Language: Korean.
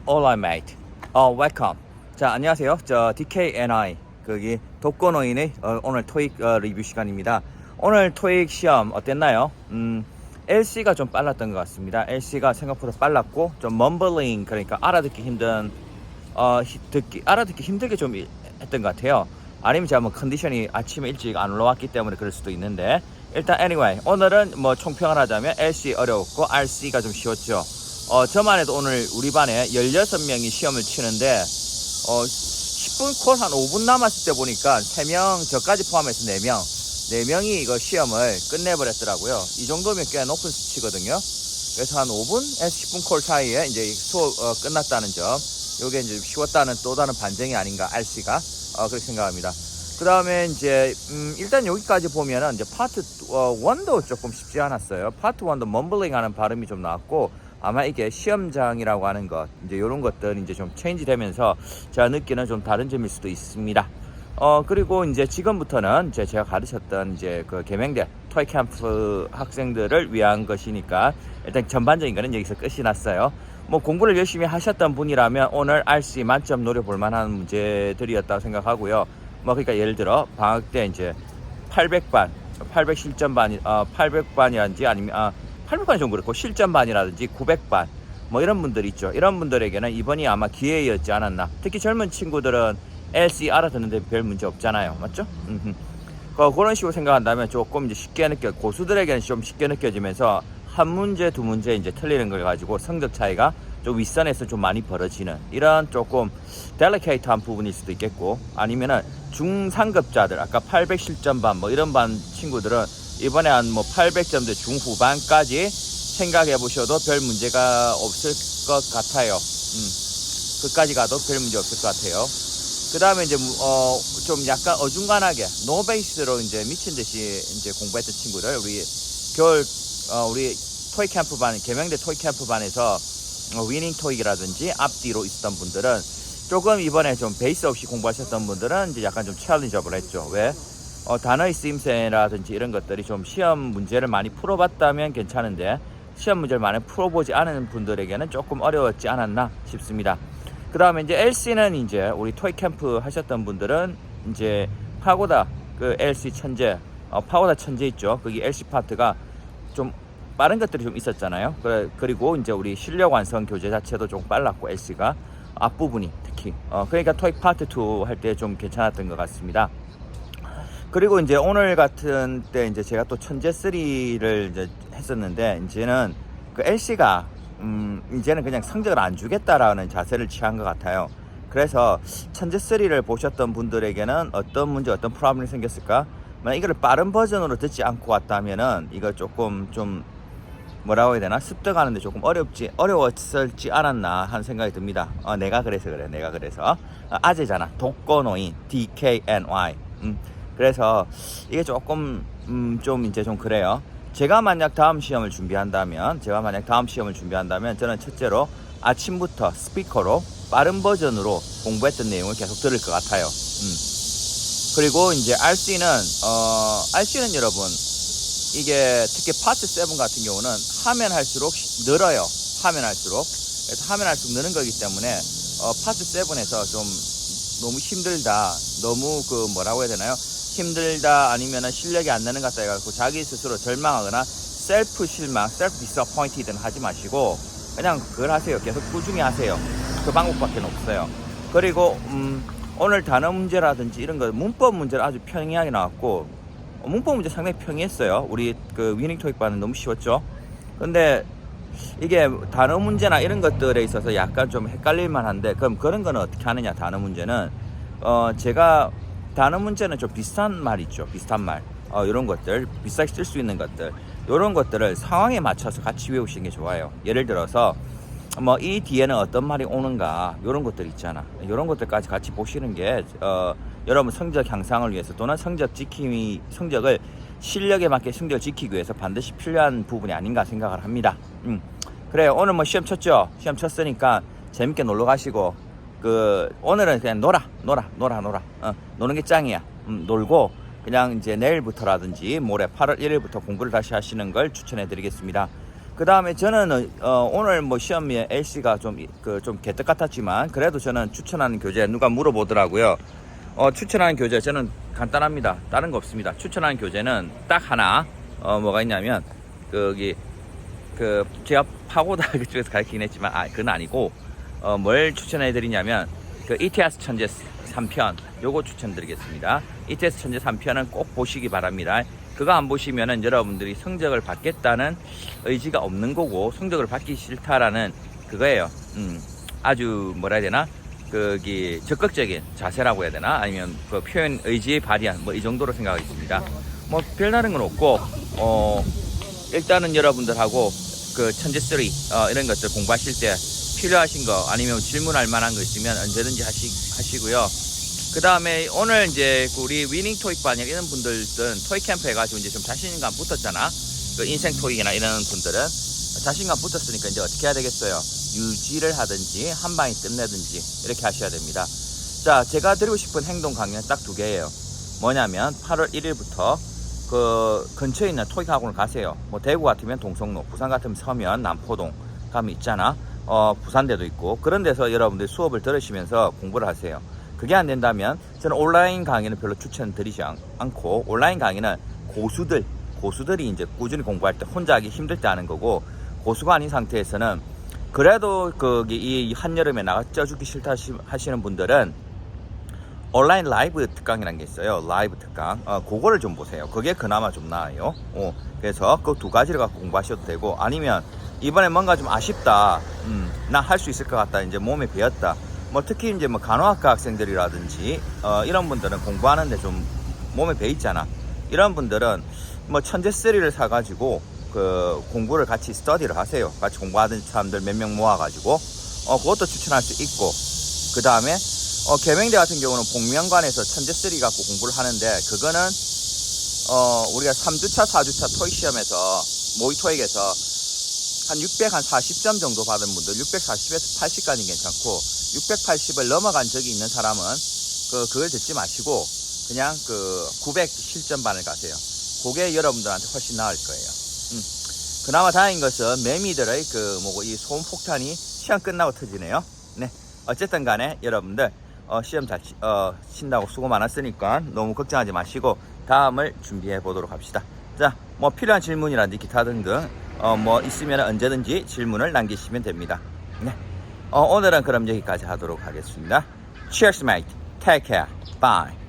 Alright, mate. Welcome. 자, 안녕하세요. 저 DKNI 거기 독거노인의 오늘 토익 리뷰 시간입니다. 오늘 토익 시험 어땠나요? LC가 좀 빨랐던 것 같습니다. LC가 생각보다 빨랐고 좀 mumbl링, 그러니까 알아듣기 힘든 알아듣기 힘들게 좀 했던 것 같아요. 아니면 제가 뭐 컨디션이 아침에 일찍 안 올라왔기 때문에 그럴 수도 있는데, 일단 anyway 오늘은 뭐 총평을 하자면 LC 어려웠고 RC가 좀 쉬웠죠. 저만 해도 오늘 우리 반에 16명이 시험을 치는데 10분 콜 한 5분 남았을 때 보니까 3명, 저까지 포함해서 4명이 이거 시험을 끝내버렸더라고요. 이 정도면 꽤 높은 수치거든요. 그래서 한 5분에서 10분 콜 사이에 이제 수업 끝났다는 점, 요게 이제 쉬웠다는 또 다른 반증이 아닌가, RC가 그렇게 생각합니다. 그 다음에 이제 일단 여기까지 보면은 이제 파트 1도 조금 쉽지 않았어요. 파트 1도 멈블링 하는 발음이 좀 나왔고, 아마 이게 시험장이라고 하는 것, 이제 이런 것들 이제 좀 체인지 되면서 제가 느끼는 좀 다른 점일 수도 있습니다. 그리고 이제 지금부터는 이제 제가 가르쳤던 이제 그 계명대 토익 캠프 학생들을 위한 것이니까 일단 전반적인 거는 여기서 끝이 났어요. 뭐 공부를 열심히 하셨던 분이라면 오늘 RC 만점 노려볼 만한 문제들이었다고 생각하고요. 뭐 그러니까 예를 들어 방학 때 이제 800반, 800 실전반, 800반이라든지 아니면 800반이 좀 그렇고 실전반이라든지 900반 뭐 이런 분들 있죠. 이런 분들에게는 이번이 아마 기회였지 않았나. 특히 젊은 친구들은 LC 알아듣는데 별 문제 없잖아요, 맞죠? 그런 식으로 생각한다면 조금 이제 쉽게 고수들에게는 좀 쉽게 느껴지면서 한 문제, 두 문제 이제 틀리는 걸 가지고 성적 차이가 좀 윗선에서 좀 많이 벌어지는 이런 조금 델리케이트한 부분일 수도 있겠고, 아니면은 중상급자들, 아까 800 실전반 뭐 이런 반 친구들은 이번에 한 뭐 800점대 중후반까지 생각해 보셔도 별 문제가 없을 것 같아요. 그까지 가도 별 문제 없을 것 같아요. 그 다음에 이제 좀 약간 어중간하게 노베이스로 이제 미친 듯이 이제 공부했던 친구들, 우리 겨울 우리 토익 캠프 반, 계명대 토익 캠프 반에서 위닝 토익이라든지 앞뒤로 있었던 분들은 조금 이번에 좀 베이스 없이 공부하셨던 분들은 이제 약간 좀 챌린저블 했죠. 왜? 단어의 쓰임새라든지 이런 것들이 좀 시험 문제를 많이 풀어봤다면 괜찮은데, 시험 문제를 많이 풀어보지 않은 분들에게는 조금 어려웠지 않았나 싶습니다. 그 다음에 이제 LC는 이제 우리 토익 캠프 하셨던 분들은 이제 파고다 그 LC 천재, 파고다 천재 있죠. 거기 LC 파트가 좀 빠른 것들이 좀 있었잖아요. 그리고 이제 우리 실력 완성 교재 자체도 좀 빨랐고, LC가 앞부분이 특히 그러니까 토익 파트 2 할 때 좀 괜찮았던 것 같습니다. 그리고 이제 오늘 같은 때 이제 제가 또 천재 3를 이제 했었는데, 이제는 그 LC가 이제는 그냥 성적을 안 주겠다라는 자세를 취한 것 같아요. 그래서 천재 3를 보셨던 분들에게는 어떤 문제, 어떤 프로블럼이 생겼을까? 만약 이걸 빠른 버전으로 듣지 않고 왔다면은 이거 조금 좀 뭐라고 해야 되나, 습득하는데 조금 어려웠을지 않았나 하는 생각이 듭니다. 내가 그래서 그래. 내가 그래서 아재잖아. 독거노인 DKNY. 그래서 이게 조금 좀 이제 좀 그래요. 제가 만약 다음 시험을 준비한다면 저는 첫째로 아침부터 스피커로 빠른 버전으로 공부했던 내용을 계속 들을 것 같아요. 그리고 이제 RC는 여러분, 이게 특히 파트 7 같은 경우는 하면 할수록 늘어요. 그래서 하면 할수록 느는 거기 때문에 파트 7에서 좀 너무 힘들다, 너무 그 뭐라고 해야 되나요? 힘들다, 아니면은 실력이 안 나는 것 같다 해가지고 자기 스스로 절망하거나 셀프 디스어포인티드는 하지 마시고 그냥 그걸 하세요. 계속 꾸준히 하세요. 그 방법밖에 없어요. 그리고 오늘 단어 문제라든지 이런 거, 문법 문제를 아주 평이하게 나왔고, 문법 문제 상당히 평이했어요. 우리 그 위닝 토익반은 너무 쉬웠죠. 근데 이게 단어 문제나 이런 것들에 있어서 약간 좀 헷갈릴만 한데, 그럼 그런 거는 어떻게 하느냐, 단어 문제는 제가 단어 문제는 좀 비슷한 말 있죠. 비슷한 말, 이런 것들, 비슷하게 쓸 수 있는 것들, 이런 것들을 상황에 맞춰서 같이 외우시는 게 좋아요. 예를 들어서 뭐 이 뒤에는 어떤 말이 오는가, 이런 것들 있잖아. 이런 것들까지 같이 보시는 게 여러분 성적 향상을 위해서, 또는 성적을 실력에 맞게 성적을 지키기 위해서 반드시 필요한 부분이 아닌가 생각을 합니다. 그래요. 오늘 뭐 시험 쳤죠. 시험 쳤으니까 재밌게 놀러 가시고, 오늘은 그냥 노는 게 짱이야. 놀고 그냥 이제 내일부터라든지 모레 8월 1일부터 공부를 다시 하시는 걸 추천해 드리겠습니다. 그 다음에 저는 오늘 뭐 시험에 LC가 좀 개떡 같았지만 그래도 저는 추천하는 교재 누가 물어보더라고요. 추천하는 교재 저는 간단합니다. 다른 거 없습니다. 추천하는 교재는 딱 하나 뭐가 있냐면 제가 파고다 그쪽에서 가르치긴 했지만 그건 아니고 뭘 추천해 드리냐면 ETS 천재 3편 요거 추천드리겠습니다. ETS 천재 3편은 꼭 보시기 바랍니다. 그거 안 보시면은 여러분들이 성적을 받겠다는 의지가 없는 거고 성적을 받기 싫다라는 그거예요. 아주 뭐라 해야 되나 적극적인 자세라고 해야 되나 아니면 그 표현 의지의 발현 뭐 이 정도로 생각하겠습니다. 뭐 별다른 건 없고 일단은 여러분들하고 그 천재 3 이런 것들 공부하실 때 필요하신 거 아니면 질문할 만한 거 있으면 언제든지 하시고요. 그 다음에 오늘 이제 우리 위닝 토익 반영 이런 분들은 토익 캠프 해가지고 이제 좀 자신감 붙었잖아. 그 인생 토익이나 이런 분들은 자신감 붙었으니까 이제 어떻게 해야 되겠어요? 유지를 하든지 한 방에 끝내든지 이렇게 하셔야 됩니다. 자, 제가 드리고 싶은 행동 강연 딱 2개예요. 뭐냐면 8월 1일부터 그 근처에 있는 토익 학원을 가세요. 뭐 대구 같으면 동성로, 부산 같으면 서면, 남포동 가면 있잖아. 부산대도 있고 그런 데서 여러분들 수업을 들으시면서 공부를 하세요. 그게 안 된다면 저는 온라인 강의는 별로 추천드리지 않고 온라인 강의는 고수들이 이제 꾸준히 공부할 때 혼자 하기 힘들 때 하는 거고 고수가 아닌 상태에서는 그래도 이 한여름에 나가 쪄죽기 싫다 하시는 분들은 온라인 라이브 특강이라는 게 있어요. 라이브 특강 그거를 좀 보세요. 그게 그나마 좀 나아요. 그래서 그 2가지를 갖고 공부하셔도 되고 아니면 이번에 뭔가 좀 아쉽다 나 할 수 있을 것 같다 이제 몸에 배었다 뭐 특히 이제 뭐 간호학과 학생들이라든지 이런 분들은 공부하는데 좀 몸에 배 있잖아. 이런 분들은 뭐 천재 3를 사가지고 그 공부를 같이 스터디를 하세요. 같이 공부하던 사람들 몇 명 모아가지고 그것도 추천할 수 있고 그 다음에 계명대 같은 경우는 복면관에서 천재 3 갖고 공부를 하는데 그거는 우리가 3주차 4주차 토익 시험에서 모의 토익에서 한 640점 정도 받은 분들 640에서 80까지는 괜찮고 680을 넘어간 적이 있는 사람은 그걸 듣지 마시고 그냥 900 실전반을 가세요. 그게 여러분들한테 훨씬 나을 거예요. 그나마 다행인 것은 매미들의 이 소음 폭탄이 시험 끝나고 터지네요. 네. 어쨌든 간에 여러분들 시험 잘 친다고 수고 많았으니까 너무 걱정하지 마시고 다음을 준비해 보도록 합시다. 자, 뭐 필요한 질문이라든지 기타 등등 뭐 있으면 언제든지 질문을 남기시면 됩니다. 네. 오늘은 그럼 여기까지 하도록 하겠습니다. Cheers, mate. Take care. Bye.